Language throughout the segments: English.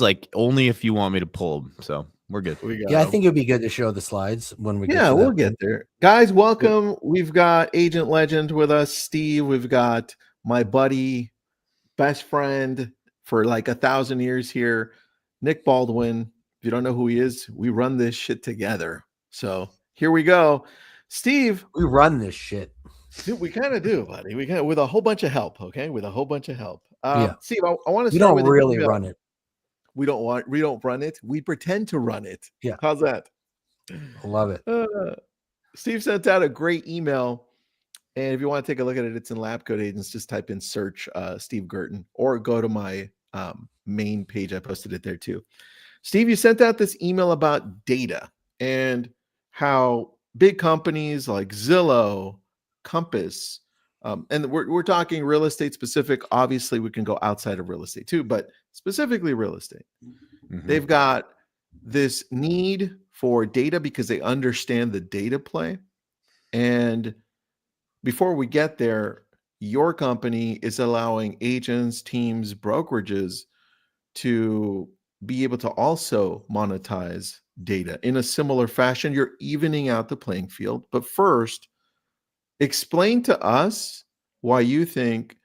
like only if you want me to pull them. So we're good. Yeah, I think it'd be good to show the slides when we get to that. We'll get there. Guys, welcome. We've got Agent Legend with us, Steve. We've got my buddy, best friend for like 1,000 years here, Nick Baldwin. If you don't know who he is, we run this shit together. So here we go. Steve. We run this shit. Dude, we kind of do, buddy. We kind of with a whole bunch of help, okay? With a whole bunch of help. Steve, I want to start We don't with really run it. We don't run it. We pretend to run it. Yeah. How's that? I love it. Steve sent out a great email. And if you want to take a look at it, it's in Lab Code Agents. Just type in search Steve Gurton or go to my main page. I posted it there too. Steve, you sent out this email about data and how big companies like Zillow, Compass, and we're talking real estate specific. Obviously, we can go outside of real estate too, but specifically real estate. Mm-hmm. They've got this need for data because they understand the data play. And before we get there, your company is allowing agents, teams, brokerages to be able to also monetize data in a similar fashion. You're evening out the playing field. But first, explain to us why you think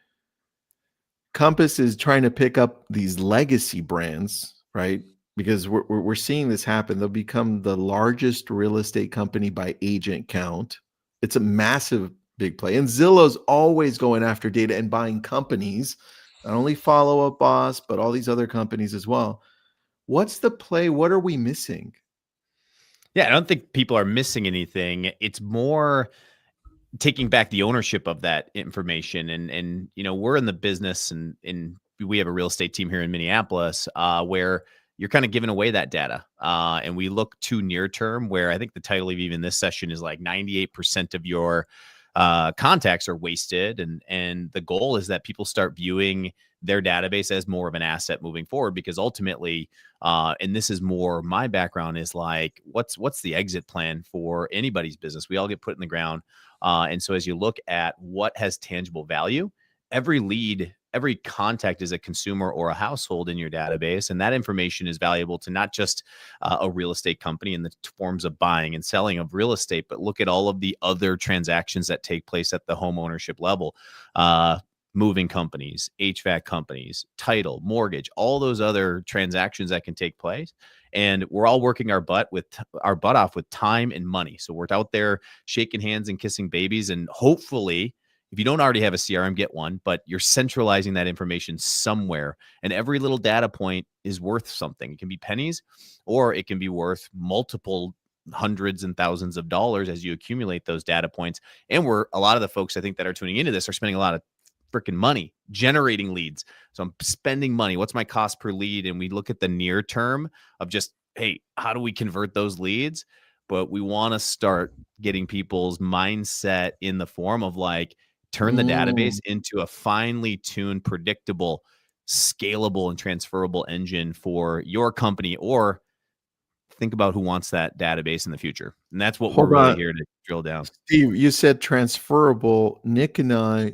Compass is trying to pick up these legacy brands, right? Because we're seeing this happen. They'll become the largest real estate company by agent count. It's a massive big play. And Zillow's always going after data and buying companies, not only Follow Up Boss, but all these other companies as well. What's the play? What are we missing? Yeah, I don't think people are missing anything. It's more taking back the ownership of that information. And you know, we're in the business and we have a real estate team here in Minneapolis where you're kind of giving away that data. And we look to near term, where I think the title of even this session is like 98% of your contacts are wasted. And the goal is that people start viewing their database as more of an asset moving forward, because ultimately, and this is more my background, is like, what's the exit plan for anybody's business? We all get put in the ground. And so as you look at what has tangible value, every lead, every contact is a consumer or a household in your database. And that information is valuable to not just a real estate company in the forms of buying and selling of real estate, but look at all of the other transactions that take place at the home ownership level. Moving companies, HVAC companies, title, mortgage, all those other transactions that can take place. And we're all working our butt off with time and money. So we're out there shaking hands and kissing babies. And hopefully, if you don't already have a CRM, get one, but you're centralizing that information somewhere. And every little data point is worth something. It can be pennies, or it can be worth multiple hundreds and thousands of dollars as you accumulate those data points. And a lot of the folks I think that are tuning into this are spending a lot of freaking money generating leads. So I'm spending money. What's my cost per lead? And we look at the near term of just, hey, how do we convert those leads? But we want to start getting people's mindset in the form of like, turn the database into a finely tuned, predictable, scalable, and transferable engine for your company, or think about who wants that database in the future. And that's what we're really here to drill down. Steve, you said transferable. Nick and I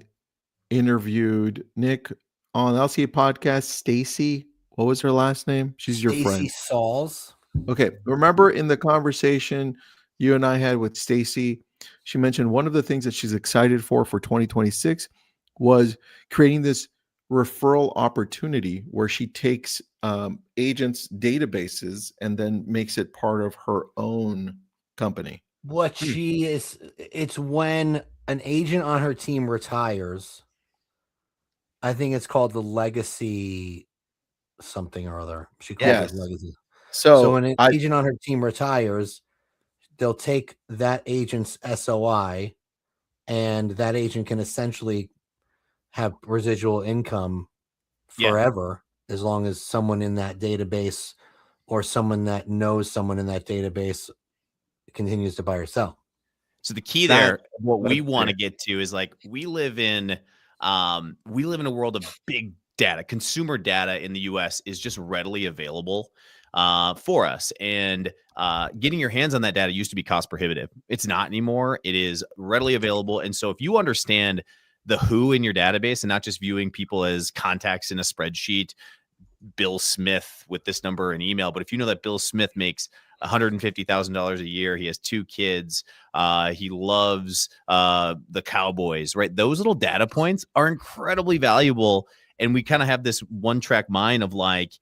interviewed Nick on LCA podcast. Stacy, what was her last name? She's your friend. Stacy Sauls. Okay. Remember in the conversation you and I had with Stacy, she mentioned one of the things that she's excited for 2026 was creating this referral opportunity where she takes agents' databases and then makes it part of her own company. What she is, it's when an agent on her team retires. I think it's called the legacy something or other. She calls it legacy. So when an agent on her team retires, they'll take that agent's SOI, and that agent can essentially have residual income forever, as long as someone in that database or someone that knows someone in that database continues to buy or sell. So the key there, what we want to get to is like, we live in a world of big data. Consumer data in the US is just readily available for us. And getting your hands on that data used to be cost prohibitive. It's not anymore. It is readily available. And so if you understand the who in your database and not just viewing people as contacts in a spreadsheet, Bill Smith with this number and email, but if you know that Bill Smith makes $150,000 a year, he has 2 kids, he loves the Cowboys, right? Those little data points are incredibly valuable. And we kind of have this one track mind of like,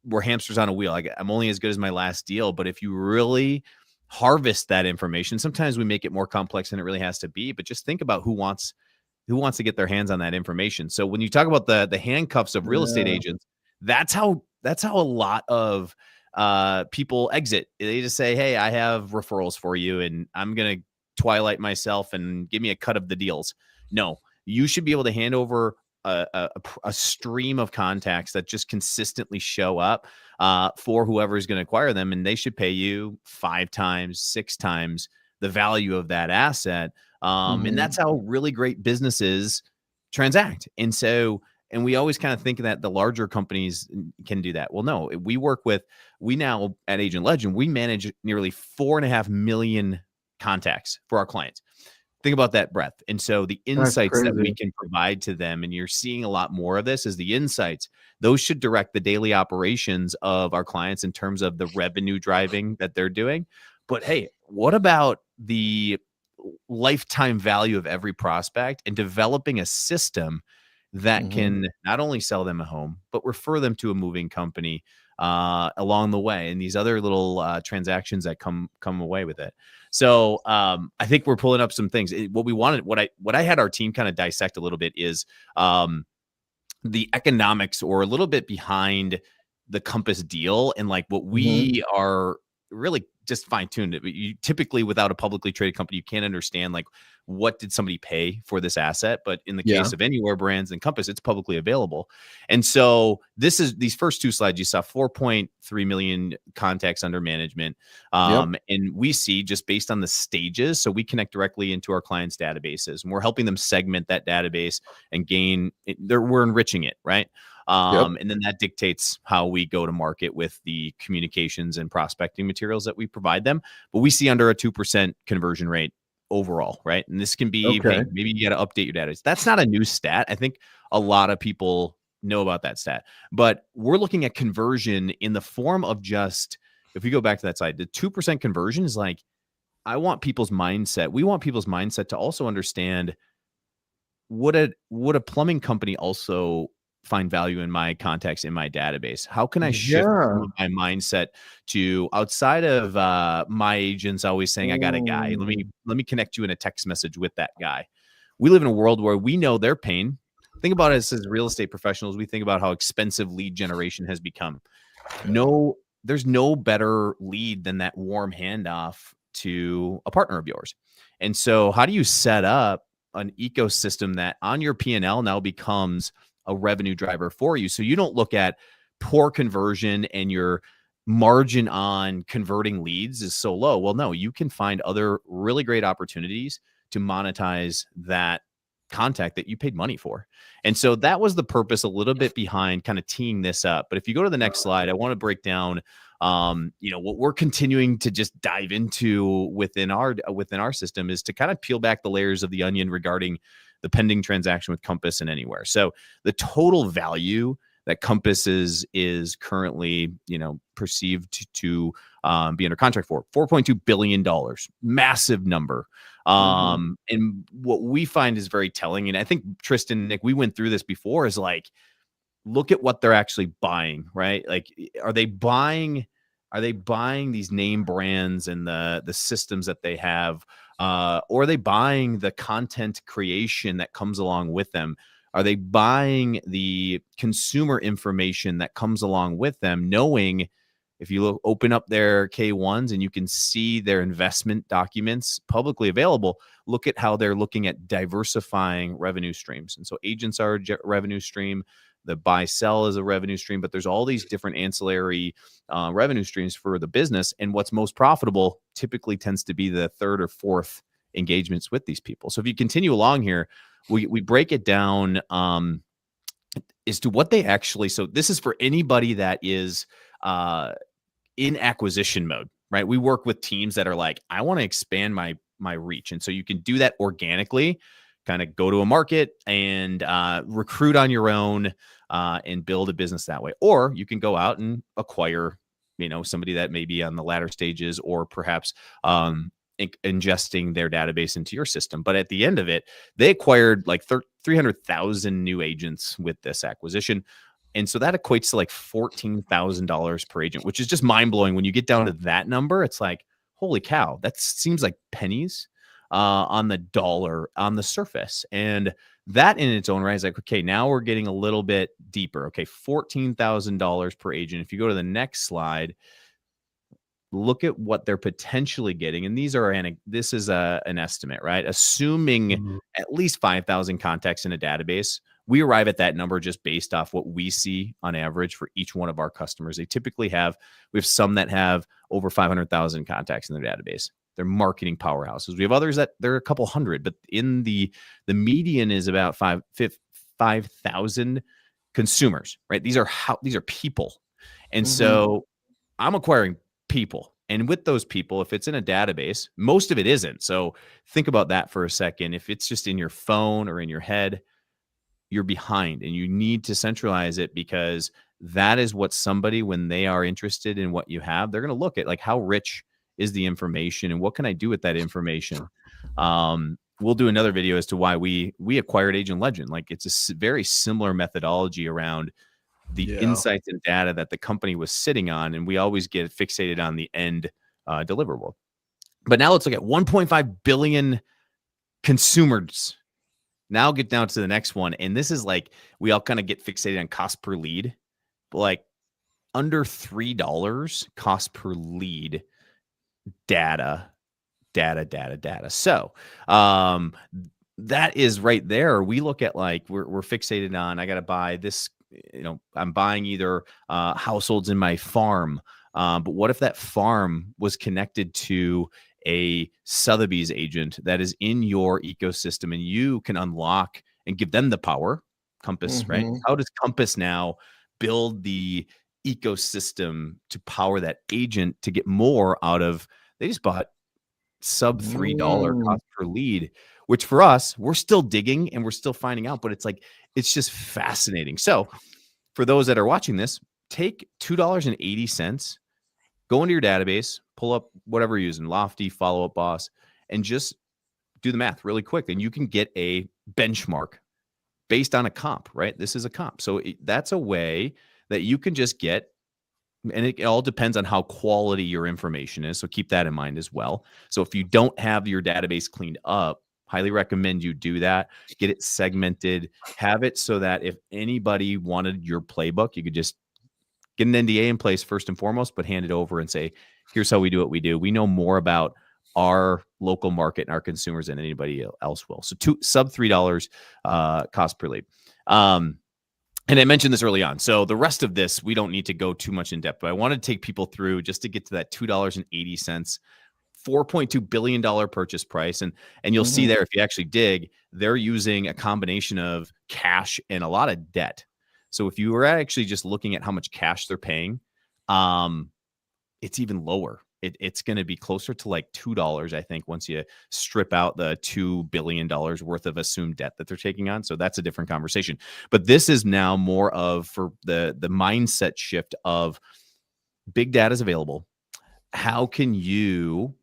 we're hamsters on a wheel. I'm only as good as my last deal. But if you really harvest that information, sometimes we make it more complex than it really has to be. But just think about who wants to get their hands on that information. So when you talk about the handcuffs of real estate agents, that's how a lot of people exit. They just say, hey, I have referrals for you and I'm going to twilight myself and give me a cut of the deals. No, you should be able to hand over a stream of contacts that just consistently show up for whoever is going to acquire them. And they should pay you 5 times, 6 times the value of that asset. And that's how really great businesses transact. And we always kind of think that the larger companies can do that. Well, no, we now at Agent Legend, we manage nearly 4.5 million contacts for our clients. Think about that breadth. And so the insights that we can provide to them, and you're seeing a lot more of this, is the insights. Those should direct the daily operations of our clients in terms of the revenue driving that they're doing. But hey, what about the lifetime value of every prospect and developing a system that can not only sell them a home, but refer them to a moving company along the way, and these other little transactions that come away with it. So I think we're pulling up some things. What I had our team kind of dissect a little bit is the economics, or a little bit behind the Compass deal, and like what we are really just fine-tuned. You typically, without a publicly traded company, you can't understand like what did somebody pay for this asset. But in the case of Anywhere Brands and Compass, it's publicly available. And so these first 2 slides, you saw 4.3 million contacts under management. And we see, just based on the stages, so we connect directly into our clients' databases, and we're helping them segment that database and we're enriching it, right? And then that dictates how we go to market with the communications and prospecting materials that we provide them. But we see under a 2% conversion rate overall, right? And this can be, hey, maybe you got to update your data. That's not a new stat. I think a lot of people know about that stat, but we're looking at conversion in the form of just, if we go back to that slide, the 2% conversion is like, I want people's mindset. We want people's mindset to also understand, would a plumbing company also find value in my contacts in my database? How can I shift my mindset to, outside of my agents always saying, I got a guy, let me connect you in a text message with that guy. We live in a world where we know their pain. Think about us as real estate professionals. We think about how expensive lead generation has become. There's no better lead than that warm handoff to a partner of yours. And so how do you set up an ecosystem that on your P&L now becomes a revenue driver for you? So you don't look at poor conversion and your margin on converting leads is so low. Well, no, you can find other really great opportunities to monetize that contact that you paid money for. And so that was the purpose a little bit behind kind of teeing this up. But if you go to the next slide, I want to break down what we're continuing to just dive into within our system is to kind of peel back the layers of the onion regarding the pending transaction with Compass and Anywhere. So the total value that Compass is currently, perceived to be under contract for $4.2 billion, massive number. And what we find is very telling, and I think Tristan, Nick, we went through this before, is like, look at what they're actually buying, right? Like, are they buying these name brands and the systems that they have, or are they buying the content creation that comes along with them? Are they buying the consumer information that comes along with them, knowing if you open up their K1s and you can see their investment documents publicly available, look at how they're looking at diversifying revenue streams. And so agents are a revenue stream. The buy sell is a revenue stream, but there's all these different ancillary revenue streams for the business. And what's most profitable typically tends to be the 3rd or 4th engagements with these people. So if you continue along here, we break it down as to what they actually, so this is for anybody that is in acquisition mode, right? We work with teams that are like, I want to expand my reach. And so you can do that organically, kind of go to a market and recruit on your own, and build a business that way. Or you can go out and acquire, somebody that may be on the latter stages, or perhaps ingesting their database into your system. But at the end of it, they acquired like 300,000 new agents with this acquisition. And so that equates to like $14,000 per agent, which is just mind blowing. When you get down to that number, it's like, holy cow, that seems like pennies on the dollar on the surface. And that in its own right is like, okay, now we're getting a little bit deeper. Okay, $14,000 per agent. If you go to the next slide, look at what they're potentially getting. And this is an estimate, right? Assuming at least 5,000 contacts in a database, we arrive at that number just based off what we see on average for each one of our customers. We have some that have over 500,000 contacts in their database. They're marketing powerhouses. We have others that they're a couple hundred, but in the median is about 5,000 consumers, right? These are people. And so I'm acquiring people. And with those people, if it's in a database, most of it isn't. So think about that for a second. If it's just in your phone or in your head, you're behind, and you need to centralize it, because that is what somebody, when they are interested in what you have, they're going to look at, like, how rich is the information and what can I do with that information? We'll do another video as to why we acquired Agent Legend. Like, it's a very similar methodology around the insights and data that the company was sitting on. And we always get fixated on the end deliverable. But now let's look at 1.5 billion consumers. Now get down to the next one. And this is like, we all kind of get fixated on cost per lead, but like under $3 cost per lead data. So that is right there. We look at, like, we're fixated on, I got to buy this, I'm buying either households in my farm. But what if that farm was connected to a Sotheby's agent that is in your ecosystem, and you can unlock and give them the power? Compass, right? How does Compass now build the ecosystem to power that agent to get more out of? They just bought sub $3 cost per lead, which for us, we're still digging and we're still finding out, but it's just fascinating. So for those that are watching this, take $2.80, go into your database, pull up whatever you're using, Lofty, Follow Up Boss, and just do the math really quick. And you can get a benchmark based on a comp, right? This is a comp. So that's a way that you can just get, and it all depends on how quality your information is. So keep that in mind as well. So if you don't have your database cleaned up, highly recommend you do that. Get it segmented, have it so that if anybody wanted your playbook, you could just get an NDA in place first and foremost, but hand it over and say, here's how we do what we do. We know more about our local market and our consumers than anybody else will. So sub $3 cost per lead. And I mentioned this early on. So the rest of this, we don't need to go too much in depth, but I want to take people through just to get to that $2.80, $4.2 billion purchase price. And you'll see there, if you actually dig, they're using a combination of cash and a lot of debt. So if you were actually just looking at how much cash they're paying, it's even lower. It's going to be closer to like $2, I think, once you strip out the $2 billion worth of assumed debt that they're taking on. So that's a different conversation. But this is now more of, for the mindset shift of big data is available. How can you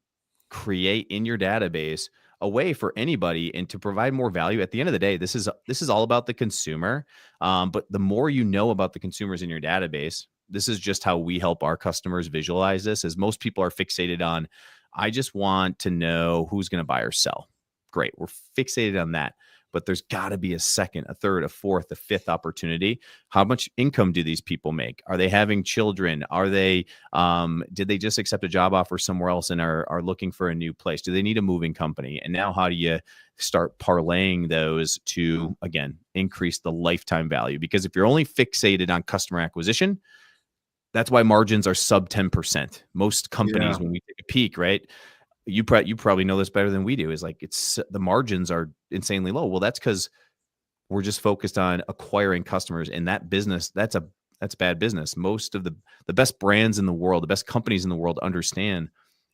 create in your database a way for anybody and to provide more value? At the end of the day, this is all about the consumer. But the more you know about the consumers in your database, this is just how we help our customers visualize this, as most people are fixated on, I just want to know who's going to buy or sell. Great. We're fixated on that, but there's got to be a second, a third, a fourth, a fifth opportunity. How much income do these people make? Are they having children? Are they, did they just accept a job offer somewhere else and are looking for a new place? Do they need a moving company? And now how do you start parlaying those to, again, increase the lifetime value? Because if you're only fixated on customer acquisition, that's why margins are sub 10%. Most companies, when we take a peek, right? You probably know this better than we do, is like, the margins are insanely low. Well, that's because we're just focused on acquiring customers, and that business, that's bad business. Most of the best brands in the world, the best companies in the world understand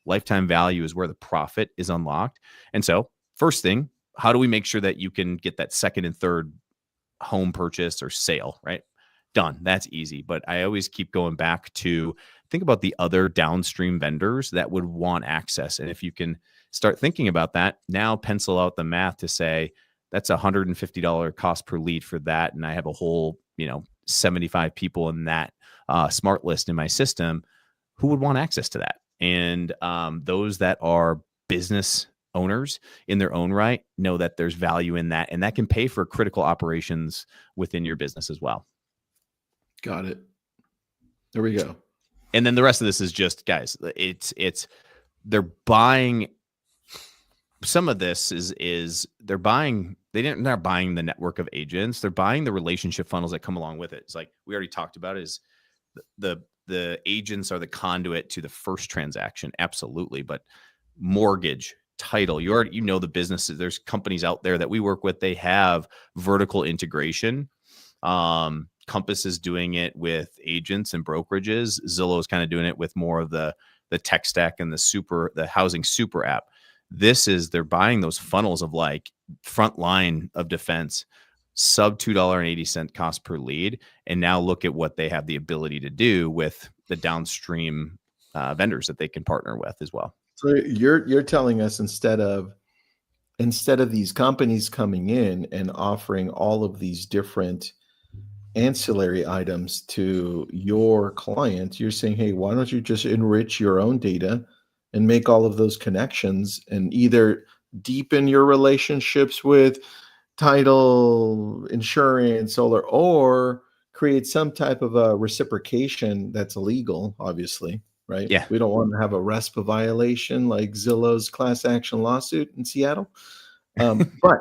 lifetime value is where the profit is unlocked. And so first thing, how do we make sure that you can get that second and third home purchase or sale, right? done. That's easy. But I always keep going back to think about the other downstream vendors that would want access. And if you can start thinking about that, now pencil out the math to say that's $150 cost per lead for that. And I have a whole, 75 people in that smart list in my system who would want access to that. And those that are business owners in their own right know that there's value in that, and that can pay for critical operations within your business as well. Got it. There we go. And then the rest of this is just, guys, it's they're buying. Some of this is they're buying. They're not buying the network of agents. They're buying the relationship funnels that come along with it. It's like we already talked about, is the agents are the conduit to the first transaction. Absolutely. But mortgage, title, you know the businesses. There's companies out there that we work with. They have vertical integration. Compass is doing it with agents and brokerages. Zillow is kind of doing it with more of the tech stack and the housing super app. They're buying those funnels of like front line of defense, sub $2.80 cost per lead. And now look at what they have the ability to do with the downstream vendors that they can partner with as well. So you're telling us instead of these companies coming in and offering all of these different ancillary items to your clients, you're saying, hey, why don't you just enrich your own data and make all of those connections and either deepen your relationships with title, insurance, solar, or create some type of a reciprocation that's illegal, obviously, right? Yeah. We don't want to have a RESPA violation like Zillow's class action lawsuit in Seattle. But,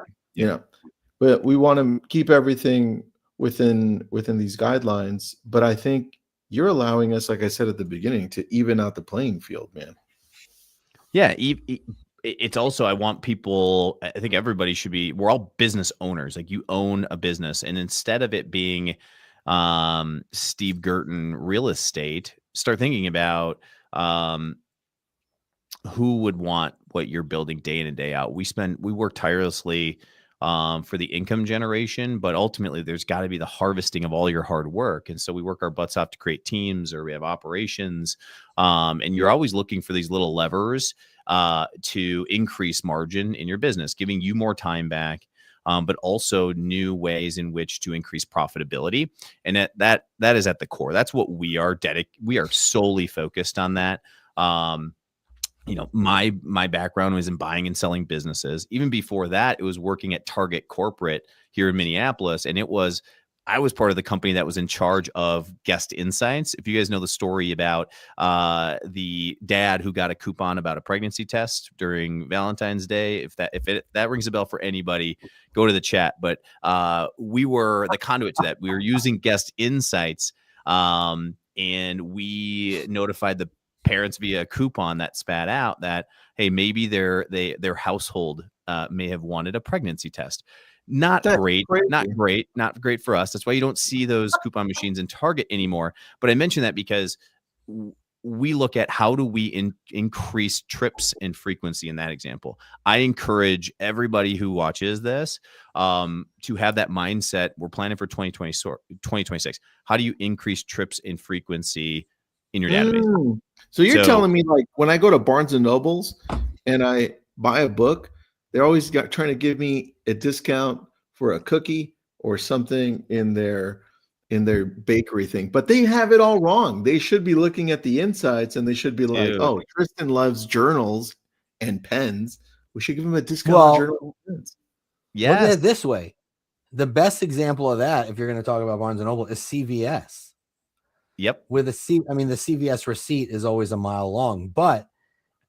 but we want to keep everything within these guidelines. But I think you're allowing us, like I said at the beginning, to even out the playing field, man. Yeah. It's also, I want people, I think everybody should be, we're all business owners. Like you own a business, and instead of it being Steve Girton real estate, start thinking about who would want what you're building day in and day out. We work tirelessly for the income generation, but ultimately there's got to be the harvesting of all your hard work. And so we work our butts off to create teams, or we have operations. And you're always looking for these little levers to increase margin in your business, giving you more time back, but also new ways in which to increase profitability. And that is at the core. That's what we are we are solely focused on that. My background was in buying and selling businesses. Even before that, it was working at Target Corporate here in Minneapolis. And I was part of the company that was in charge of guest insights. If you guys know the story about the dad who got a coupon about a pregnancy test during Valentine's Day, if that rings a bell for anybody, go to the chat. But we were the conduit to that. We were using guest insights, and we notified the parents via a coupon that spat out that, hey, maybe their household may have wanted a pregnancy test. Not great for us. That's why you don't see those coupon machines in Target anymore. But I mention that because we look at how do we increase trips and frequency in that example. I encourage everybody who watches this to have that mindset. We're planning for 2026. How do you increase trips and frequency in your database? So you're telling me, like, when I go to Barnes and Nobles and I buy a book, they're always trying to give me a discount for a cookie or something in their bakery thing, but they have it all wrong. They should be looking at the insights, and they should be like, oh, Tristan loves journals and pens. We should give him a discount on journals and pens. Yeah. Look at it this way. The best example of that, if you're going to talk about Barnes and Noble, is CVS. Yep. The CVS receipt is always a mile long, but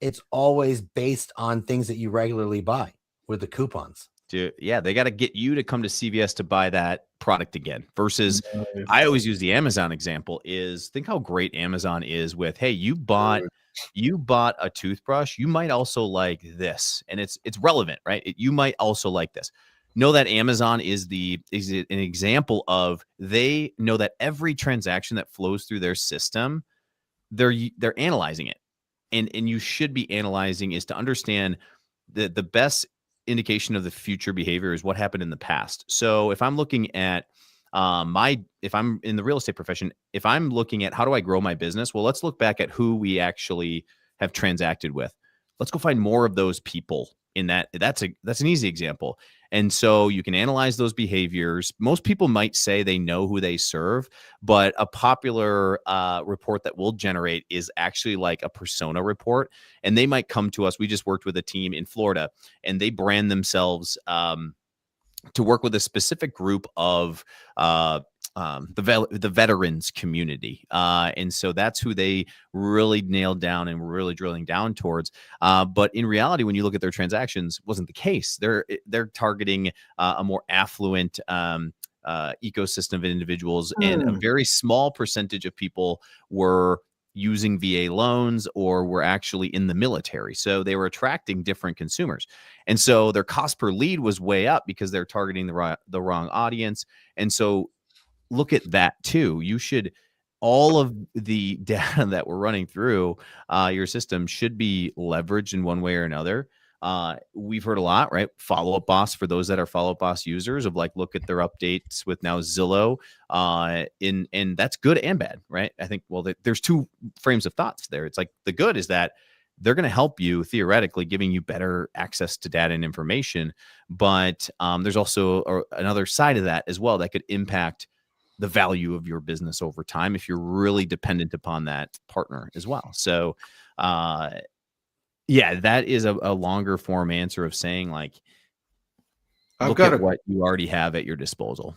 it's always based on things that you regularly buy with the coupons. Dude, yeah, they got to get you to come to CVS to buy that product again. Versus, I always use the Amazon example. Think how great Amazon is with, hey, you bought a toothbrush. You might also like this, and it's relevant, right? You might also like this. Know that Amazon is an example of, they know that every transaction that flows through their system, they're analyzing it. And you should be analyzing is to understand the best indication of the future behavior is what happened in the past. So if I'm looking at If I'm in the real estate profession, if I'm looking at how do I grow my business, well, let's look back at who we actually have transacted with. Let's go find more of those people in that. That's an easy example. And so you can analyze those behaviors. Most people might say they know who they serve, but a popular report that we'll generate is actually like a persona report. And they might come to us. We just worked with a team in Florida, and they brand themselves to work with a specific group of the veterans community. And so that's who they really nailed down and were really drilling down towards. But in reality, when you look at their transactions, wasn't the case. They're targeting a more affluent ecosystem of individuals, and a very small percentage of people were using VA loans or were actually in the military. So they were attracting different consumers. And so their cost per lead was way up because they're targeting the wrong audience. And so look at that too. You should, all of the data that we're running through your system should be leveraged in one way or another. We've heard a lot, right? Follow-up boss, for those that are follow-up boss users, of like, look at their updates with now Zillow. And that's good and bad, right? I think, well, there's two frames of thoughts there. It's like, the good is that they're going to help you theoretically, giving you better access to data and information. But there's also another side of that as well that could impact the value of your business over time if you're really dependent upon that partner as well. So, yeah, that is a longer form answer of saying, like, look at what you already have at your disposal.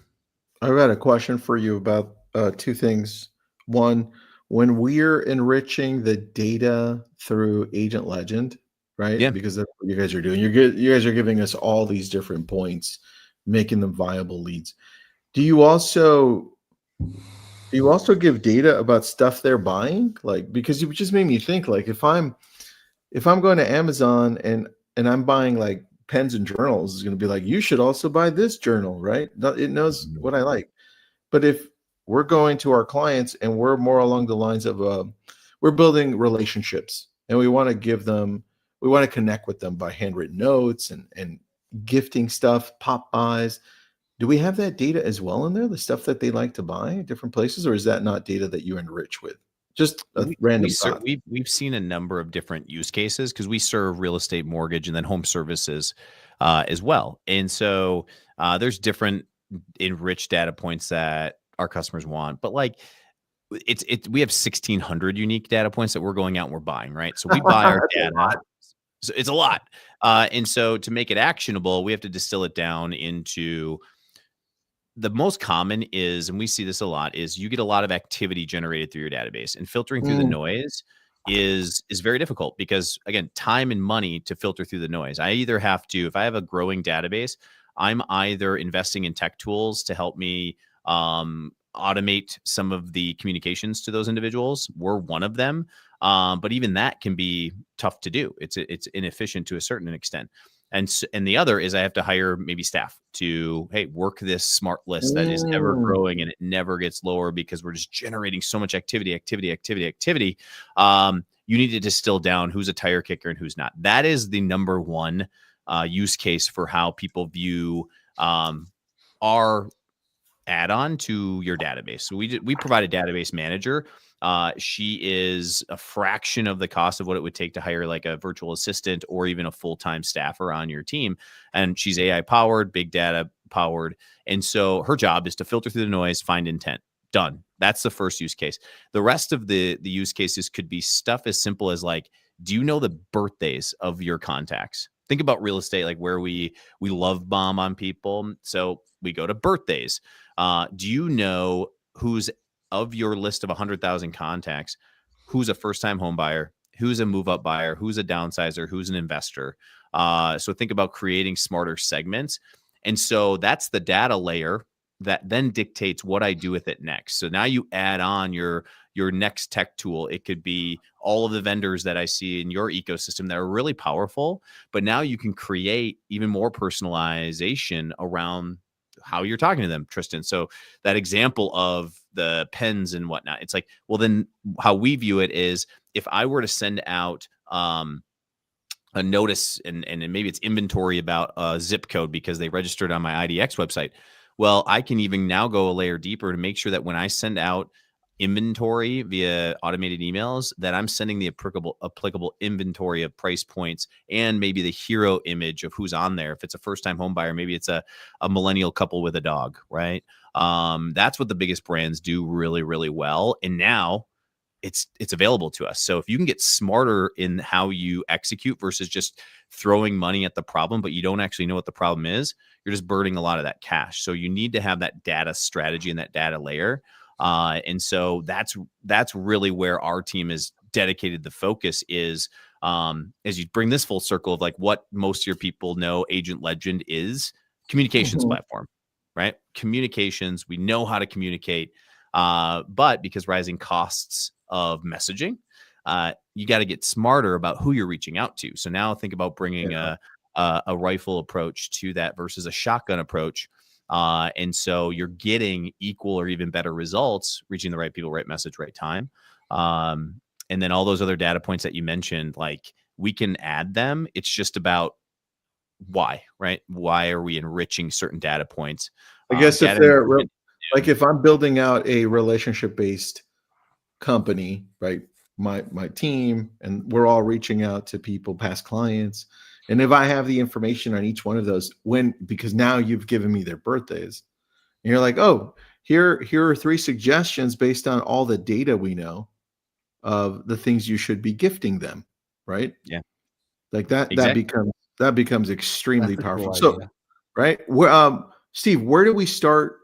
I've got a question for you about two things. One, when we're enriching the data through Agent Legend, right? Yeah. Because that's what you guys are doing. You guys are giving us all these different points, making them viable leads. Do you also give data about stuff they're buying? Like, because you just made me think, like, if I'm going to Amazon and I'm buying like pens and journals, it's going to be like, you should also buy this journal, right? It knows what I like. But if we're going to our clients and we're more along the lines of we're building relationships, and we want to connect with them by handwritten notes and gifting stuff, pop buys. Do we have that data as well in there, the stuff that they like to buy at different places, or is that not data that you enrich with? Just a random thought. We've seen a number of different use cases because we serve real estate, mortgage, and then home services as well. And so there's different enriched data points that our customers want. But like, we have 1,600 unique data points that we're going out and we're buying, right? So we buy our data. So it's a lot. And so to make it actionable, we have to distill it down into the most common is, and we see this a lot, is you get a lot of activity generated through your database, and filtering through the noise is very difficult because, again, time and money to filter through the noise. I either have to, if I have a growing database, I'm either investing in tech tools to help me automate some of the communications to those individuals. We're one of them. But even that can be tough to do. It's inefficient to a certain extent. And the other is I have to hire maybe staff to, hey, work this smart list that is ever growing and it never gets lower because we're just generating so much activity. You need to distill down who's a tire kicker and who's not. That is the number one use case for how people view our add-on to your database. So we provide a database manager. She is a fraction of the cost of what it would take to hire like a virtual assistant or even a full-time staffer on your team. And she's AI powered, big data powered. And so her job is to filter through the noise, find intent. Done. That's the first use case. The rest of the use cases could be stuff as simple as like, do you know the birthdays of your contacts? Think about real estate, like where we love bomb on people. So we go to birthdays. Do you know who's of your list of 100,000 contacts, who's a first-time home buyer, who's a move-up buyer, who's a downsizer, who's an investor? So think about creating smarter segments. And so that's the data layer that then dictates what I do with it next. So now you add on your next tech tool. It could be all of the vendors that I see in your ecosystem that are really powerful, but now you can create even more personalization around how you're talking to them, Tristan. So that example of the pens and whatnot, it's like, well, then how we view it is if I were to send out a notice and maybe it's inventory about a zip code because they registered on my IDX website. Well, I can even now go a layer deeper to make sure that when I send out inventory via automated emails, that I'm sending the applicable inventory of price points and maybe the hero image of who's on there. If it's a first-time home buyer, maybe it's a millennial couple with a dog, right? That's what the biggest brands do really, really well. And now it's available to us. So if you can get smarter in how you execute versus just throwing money at the problem, but you don't actually know what the problem is, you're just burning a lot of that cash. So you need to have that data strategy and that data layer. And so that's really where our team is dedicated. The focus is, as you bring this full circle of like what most of your people know, Agent Legend is communications platform, right? Communications. We know how to communicate. But because rising costs of messaging, you got to get smarter about who you're reaching out to. So now think about bringing a rifle approach to that versus a shotgun approach. And so you're getting equal or even better results, reaching the right people, right message, right time. And then all those other data points that you mentioned, like we can add them. It's just about why, right? Why are we enriching certain data points? I guess if they're like, if I'm building out a relationship-based company, right? My team, and we're all reaching out to people, past clients. And if I have the information on each one of those, because now you've given me their birthdays, and you're like, oh, here are 3 suggestions based on all the data we know of the things you should be gifting them, right? Yeah. Like that, exactly. that becomes extremely powerful. Cool So, right. Steve, where do we start?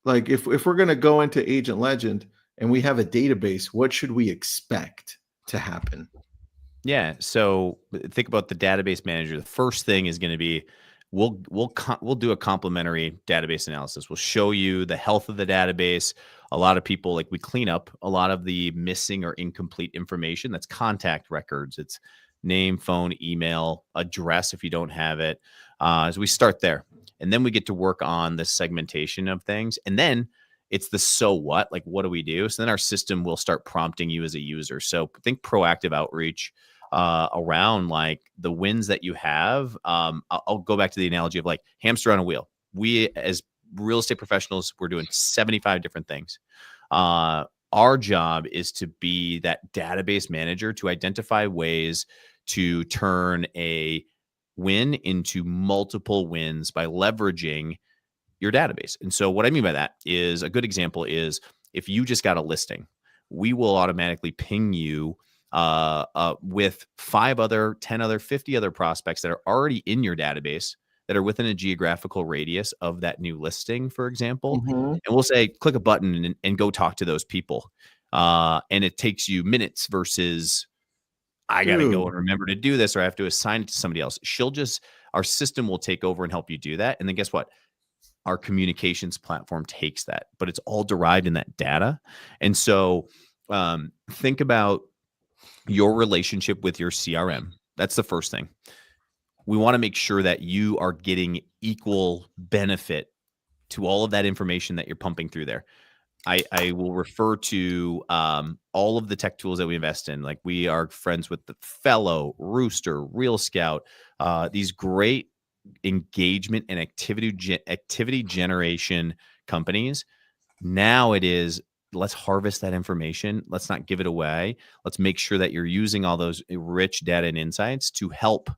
Like if we're going to go into Agent Legend and we have a database, what should we expect to happen? Yeah. So think about the database manager. The first thing is going to be we'll do a complementary database analysis. We'll show you the health of the database. A lot of people, like, we clean up a lot of the missing or incomplete information. That's contact records. It's name, phone, email, address if you don't have it. As we start there, and then we get to work on the segmentation of things, and then it's the so what, like what do we do? So then our system will start prompting you as a user. So think proactive outreach around like the wins that you have. I'll go back to the analogy of like hamster on a wheel. As real estate professionals, we're doing 75 different things. Our job is to be that database manager to identify ways to turn a win into multiple wins by leveraging your database. And so what I mean by that is, a good example is if you just got a listing, we will automatically ping you with 5 other, 10 other, 50 other prospects that are already in your database that are within a geographical radius of that new listing, for example. And we'll say, click a button and go talk to those people. And it takes you minutes versus I got to go and remember to do this, or I have to assign it to somebody else. Our system will take over and help you do that. And then guess what? Our communications platform takes that, but it's all derived in that data. And so think about your relationship with your CRM. That's the first thing. We want to make sure that you are getting equal benefit to all of that information that you're pumping through there. I will refer to all of the tech tools that we invest in. Like, we are friends with the Fellow, Rooster, Real Scout, these great engagement and activity generation companies. Now it is, let's harvest that information. Let's not give it away. Let's make sure that you're using all those rich data and insights to help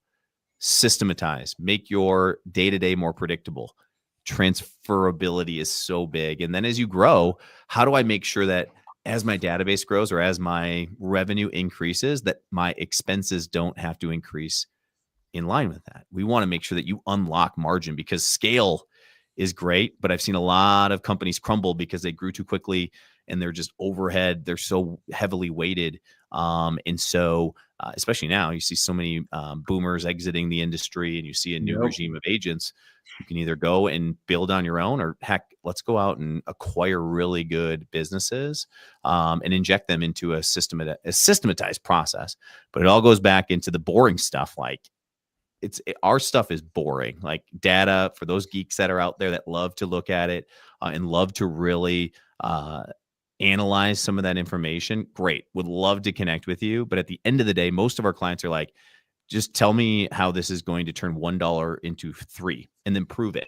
systematize, make your day-to-day more predictable. Transferability is so big. And then as you grow, how do I make sure that as my database grows or as my revenue increases, that my expenses don't have to increase in line with that? We want to make sure that you unlock margin, because scale is great, but I've seen a lot of companies crumble because they grew too quickly and they're just overhead. They're so heavily weighted. And so, especially now, you see so many boomers exiting the industry, and you see a new regime of agents. You can either go and build on your own, or heck, let's go out and acquire really good businesses and inject them into a systematized process. But it all goes back into the boring stuff. Like, our stuff is boring. Like, data, for those geeks that are out there that love to look at it and love to really analyze some of that information, great. Would love to connect with you. But at the end of the day, most of our clients are like, just tell me how this is going to turn $1 into $3 and then prove it.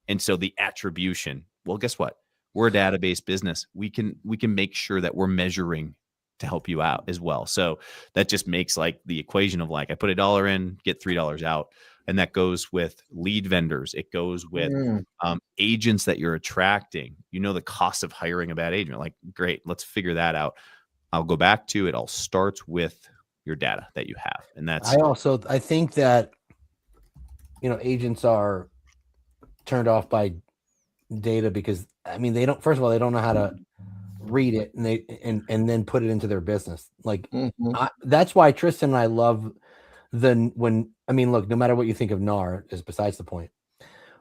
And so the attribution, well, guess what? We're a database business. We can make sure that we're measuring to help you out as well. So that just makes like the equation of like, I put $1 in, get $3 out. And that goes with lead vendors. It goes with agents that you're attracting. You know, the cost of hiring a bad agent. Like, great, let's figure that out. I'll go back to it. All starts with your data that you have. And that's, I think that, you know, agents are turned off by data because, I mean, they don't, first of all, they don't know how to read it and then put it into their business. Like that's why Tristan and I love look, no matter what you think of NAR is besides the point,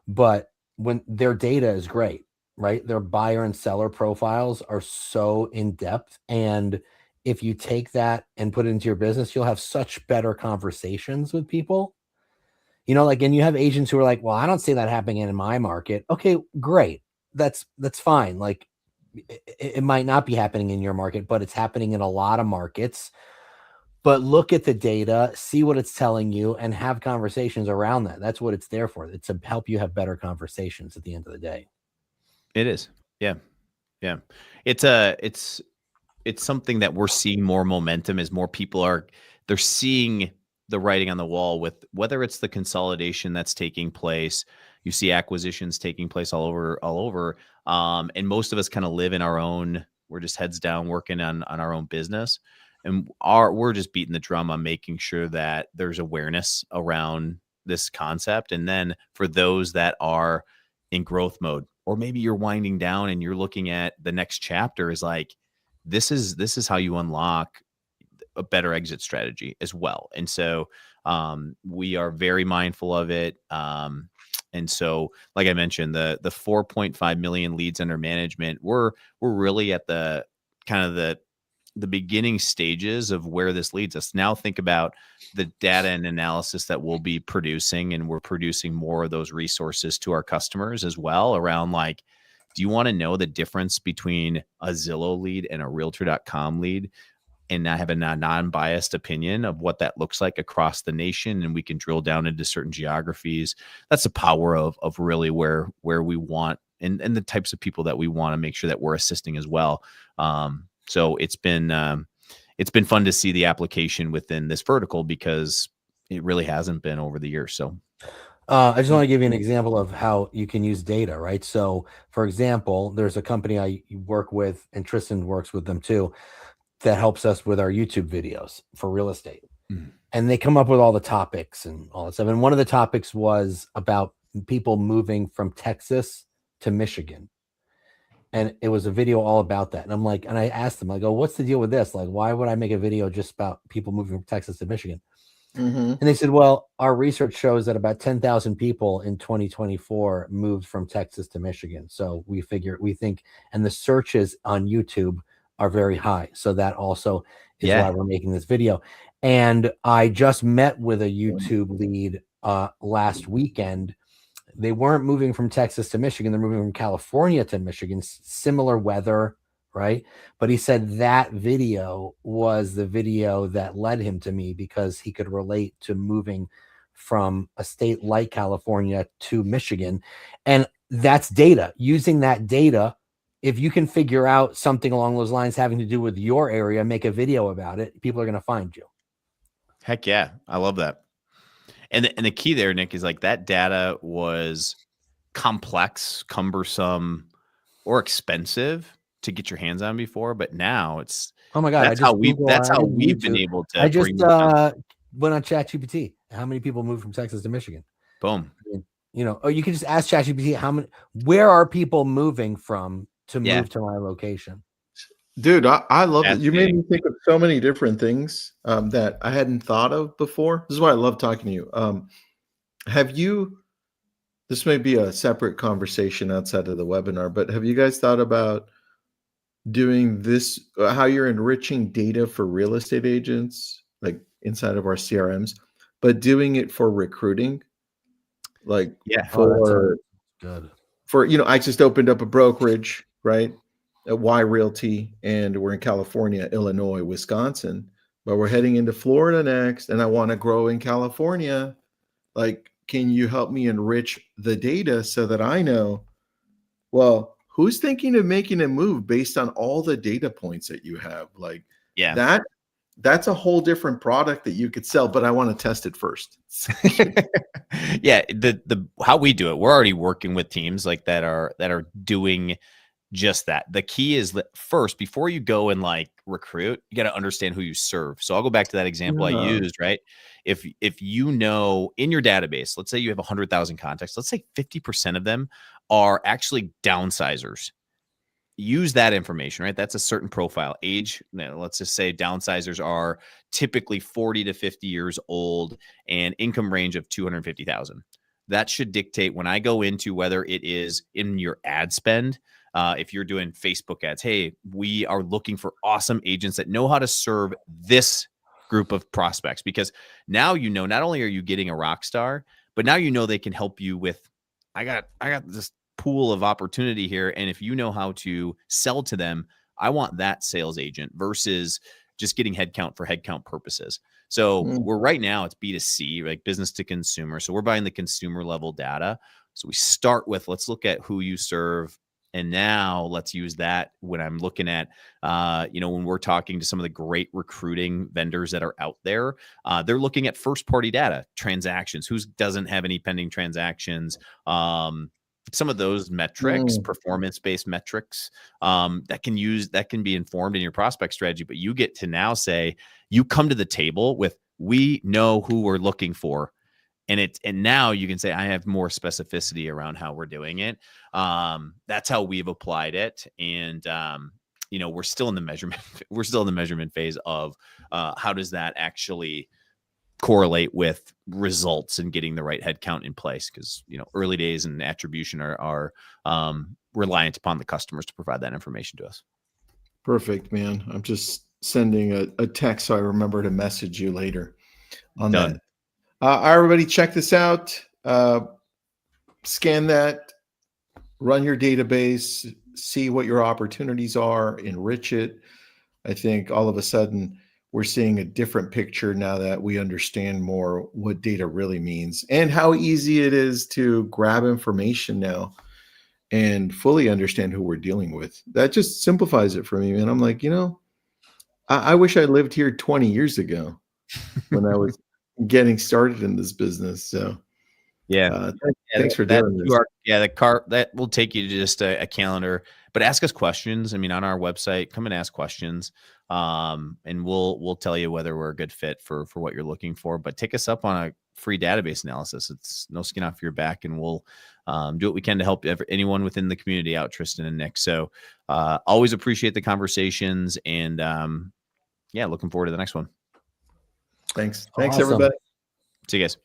but when their data is great, right? Their buyer and seller profiles are so in depth. And if you take that and put it into your business, you'll have such better conversations with people. You know, like, and you have agents who are like, well, I don't see that happening in my market. Okay, great. That's fine. Like, it might not be happening in your market, but it's happening in a lot of markets. But look at the data, see what it's telling you, and have conversations around that. That's what it's there for. It's to help you have better conversations at the end of the day. It is. Yeah. Yeah. It's something that we're seeing more momentum as more people they're seeing the writing on the wall with whether it's the consolidation that's taking place. You see acquisitions taking place all over. And most of us kind of live in our own, we're just heads down working on our own business. And we're just beating the drum on making sure that there's awareness around this concept. And then for those that are in growth mode, or maybe you're winding down and you're looking at the next chapter is like, this is how you unlock a better exit strategy as well. And so we are very mindful of it. And so, like I mentioned, the 4.5 million leads under management, we're really at the kind of the beginning stages of where this leads us. Now think about the data and analysis that we'll be producing, and we're producing more of those resources to our customers as well around like, do you want to know the difference between a Zillow lead and a realtor.com lead? And I have a non-biased opinion of what that looks like across the nation. And we can drill down into certain geographies. That's the power of really where we want and the types of people that we want to make sure that we're assisting as well. So it's been fun to see the application within this vertical because it really hasn't been over the years. So I just want to give you an example of how you can use data, right? So, for example, there's a company I work with, and Tristan works with them too, that helps us with our YouTube videos for real estate. And they come up with all the topics and all that stuff. And one of the topics was about people moving from Texas to Michigan. And it was a video all about that. And I'm like, and I asked them, I go, what's the deal with this? Like, why would I make a video just about people moving from Texas to Michigan? And they said, well, our research shows that about 10,000 people in 2024 moved from Texas to Michigan. So we think, and the searches on YouTube are very high. So that also is why we're making this video. And I just met with a YouTube lead last weekend. They weren't moving from Texas to Michigan. They're moving from California to Michigan, similar weather, right? But he said that video was the video that led him to me because he could relate to moving from a state like California to Michigan. And that's data. Using that data, if you can figure out something along those lines having to do with your area, make a video about it, people are going to find you. Heck yeah. I love that. And the key there, Nick, is like that data was complex, cumbersome, or expensive to get your hands on before, but now it's my God. That's how we've been able to. I just went on ChatGPT. How many people moved from Texas to Michigan? Boom. You know, or you can just ask ChatGPT where are people moving from to move to my location. Dude, I love it. You made me think of so many different things that I hadn't thought of before. This is why I love talking to you. This may be a separate conversation outside of the webinar, but have you guys thought about doing this, how you're enriching data for real estate agents, like inside of our CRMs, but doing it for recruiting? Like for, I just opened up a brokerage, right? At Y Realty, and we're in California, Illinois, Wisconsin, but we're heading into Florida next, and I want to grow in California. Like, can you help me enrich the data so that I know, well, who's thinking of making a move based on all the data points that you have? Like that's a whole different product that you could sell, but I want to test it first. Yeah, the how we do it, we're already working with teams like that are doing just that. The key is that first, before you go and like recruit, you got to understand who you serve. So I'll go back to that example I used, right? If you know in your database, let's say you have 100,000 contacts, let's say 50% of them are actually downsizers. Use that information, right? That's a certain profile. Age, let's just say downsizers are typically 40 to 50 years old and income range of 250,000. That should dictate when I go into whether it is in your ad spend. If you're doing Facebook ads, hey, we are looking for awesome agents that know how to serve this group of prospects, because now you know not only are you getting a rock star, but now you know they can help you with. I got this pool of opportunity here, and if you know how to sell to them, I want that sales agent versus just getting headcount for headcount purposes. So we're right now it's B2C, like business to consumer. So we're buying the consumer level data. So we start with, let's look at who you serve. And now let's use that when I'm looking at, when we're talking to some of the great recruiting vendors that are out there, they're looking at first party data, transactions, who doesn't have any pending transactions, some of those metrics, performance-based metrics, that can be informed in your prospect strategy. But you get to now say, you come to the table with, we know who we're looking for. And now you can say, I have more specificity around how we're doing it. That's how we've applied it. And, we're still in the measurement phase of how does that actually correlate with results and getting the right headcount in place, because early days and attribution are reliant upon the customers to provide that information to us. Perfect, man. I'm just sending a text so I remember to message you later on Done. that. Everybody check this out. Scan that, run your database, see what your opportunities are, enrich it. I think all of a sudden we're seeing a different picture now that we understand more what data really means and how easy it is to grab information now and fully understand who we're dealing with. That just simplifies it for me, man. I'm like, I wish I lived here 20 years ago when I was getting started in this business. So thanks for doing this. That will take you to just a calendar, but ask us questions. I mean, on our website, come and ask questions. And we'll tell you whether we're a good fit for what you're looking for, but take us up on a free database analysis. It's no skin off your back, and we'll do what we can to help anyone within the community out, Tristan and Nick. So always appreciate the conversations, and looking forward to the next one. Thanks, everybody. See you guys.